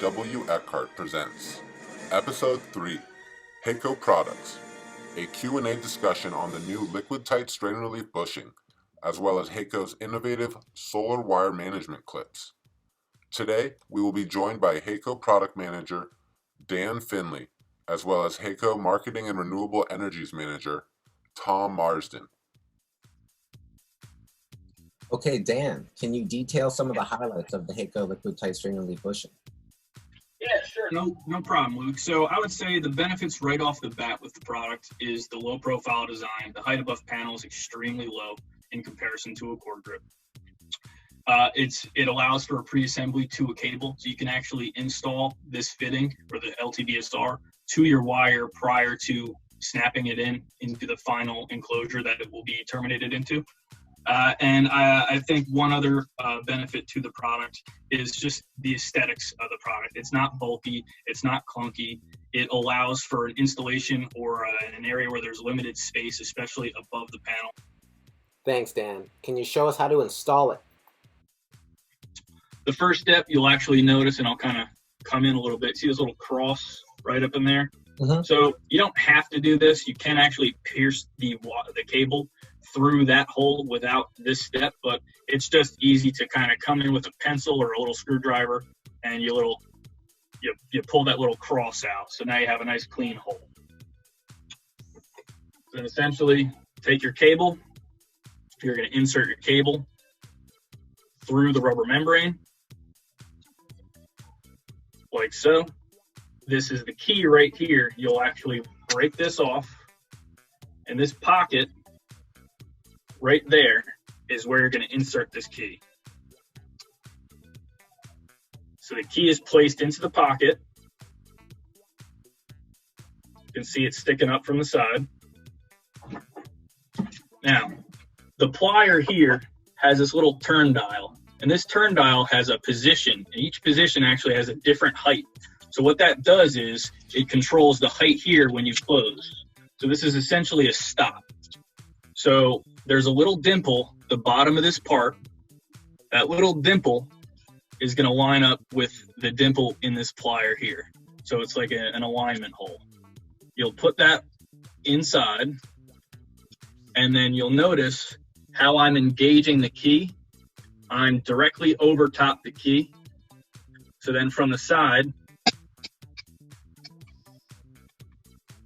W. Eckhardt presents Episode 3, Heyco Products, a Q&A discussion on the new liquid-tight strain relief bushing, as well as Heyco's innovative solar wire management clips. Today, we will be joined by Heyco Product Manager Dan Finley, as well as Heyco Marketing and Renewable Energies Manager Tom Marsden. Okay, Dan, can you detail some of the highlights of the Heyco liquid tight strain relief bushing? Yeah, sure. No problem, Luke. So I would say the benefits right off the bat with the product is the low profile design. The height above panel is extremely low in comparison to a cord grip. It allows for a pre-assembly to a cable, so you can actually install this fitting or the LTBSR to your wire prior to snapping it into the final enclosure that it will be terminated into. And I think one other benefit to the product is just the aesthetics of the product. It's not bulky, it's not clunky. It allows for an installation or an area where there's limited space, especially above the panel. Thanks, Dan. Can you show us how to install it? The first step you'll actually notice, and I'll kind of come in a little bit, see this little cross right up in there? Mm-hmm. So you don't have to do this. You can actually pierce the cable through that hole without this step, but it's just easy to kind of come in with a pencil or a little screwdriver and you pull that little cross out. So now you have a nice clean hole. Then essentially take your cable. You're going to insert your cable through the rubber membrane like so. This is the key right here. You'll actually break this off, and this pocket right there is where you're going to insert this key. So the key is placed into the pocket. You can see it sticking up from the side. Now, the plier here has this little turn dial, and this turn dial has a position, and each position actually has a different height. So what that does is it controls the height here when you close. So this is essentially a stop. So there's a little dimple, the bottom of this part. That little dimple is going to line up with the dimple in this plier here. So it's like an alignment hole. You'll put that inside, and then you'll notice how I'm engaging the key. I'm directly over top the key. So then from the side,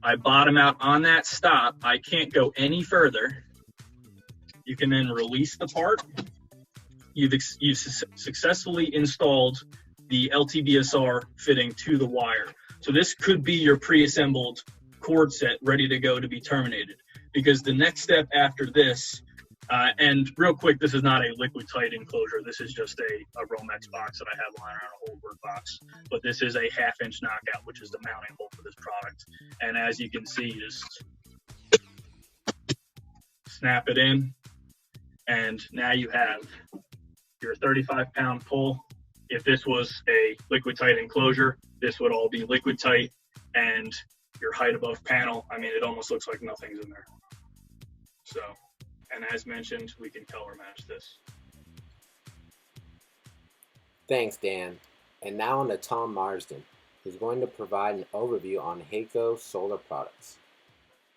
I bottom out on that stop. I can't go any further. You can then release the part. You've successfully installed the LTBSR fitting to the wire. So this could be your pre-assembled cord set ready to go to be terminated. Because the next step after this, and real quick, this is not a liquid tight enclosure. This is just a Romex box that I have lying around, a whole word box. But this is a 1/2-inch knockout, which is the mounting hole for this product. And as you can see, just snap it in. And now you have your 35-pound pull. If this was a liquid tight enclosure, this would all be liquid tight. And your height above panel, I mean, it almost looks like nothing's in there. So. And as mentioned, we can color match this. Thanks, Dan. And now on to Tom Marsden, who's going to provide an overview on Heyco solar products.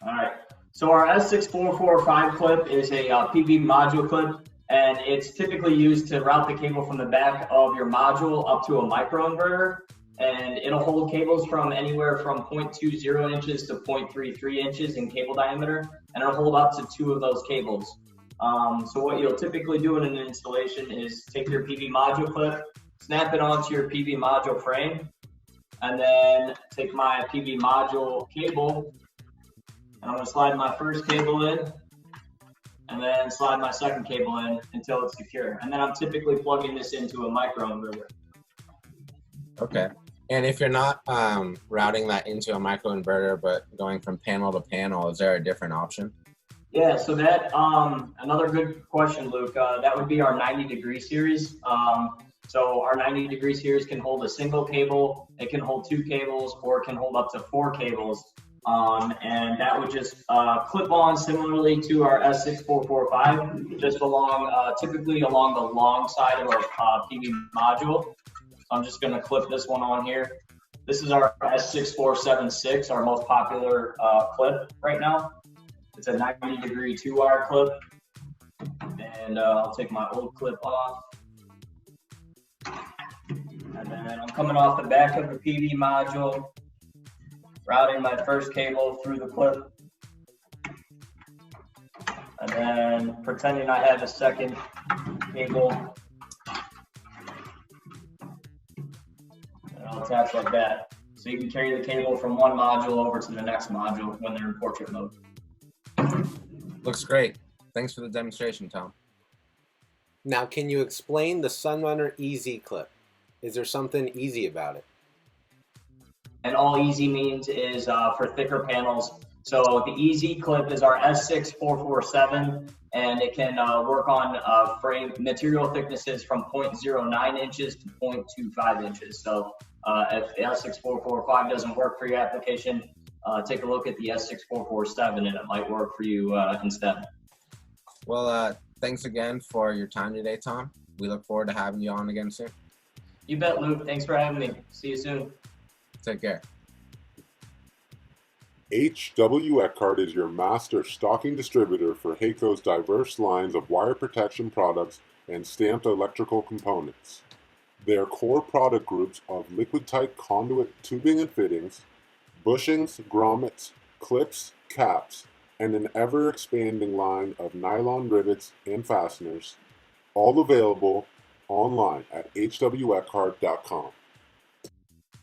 All right. So our S6445 clip is a PV module clip, and it's typically used to route the cable from the back of your module up to a microinverter. And it'll hold cables from anywhere from 0.20 inches to 0.33 inches in cable diameter, and it'll hold up to 2 of those cables. So what you'll typically do in an installation is take your PV module clip, snap it onto your PV module frame, and then take my PV module cable, and I'm going to slide my first cable in, and then slide my second cable in until it's secure. And then I'm typically plugging this into a microinverter. Okay. And if you're not routing that into a microinverter, but going from panel to panel, is there a different option? Yeah, so that, another good question, Luke. That would be our 90-degree series. So our 90-degree series can hold a single cable, it can hold 2 cables, or it can hold up to 4 cables. And that would just clip on similarly to our S6445, just typically along the long side of our PV module. I'm just going to clip this one on here. This is our S6476, our most popular clip right now. It's a 90-degree 2-wire clip. And I'll take my old clip off. And then I'm coming off the back of the PV module, routing my first cable through the clip. And then pretending I have a second cable. And I'll attach like that. So you can carry the cable from one module over to the next module when they're in portrait mode. Looks great. Thanks for the demonstration, Tom. Now, can you explain the Sunrunner Easy clip? Is there something easy about it? And all easy means is for thicker panels. So the easy clip is our S6447, and it can work on frame material thicknesses from 0.09 inches to 0.25 inches. So if the S6445 doesn't work for your application, take a look at the S6447 and it might work for you instead. Well, thanks again for your time today, Tom. We look forward to having you on again soon. You bet, Luke. Thanks for having me. See you soon. Take care. HWE Eckhardt is your master stocking distributor for Heyco's diverse lines of wire protection products and stamped electrical components. Their core product groups of liquid-tight conduit tubing and fittings, bushings, grommets, clips, caps, and an ever-expanding line of nylon rivets and fasteners, all available online at hweeckhart.com.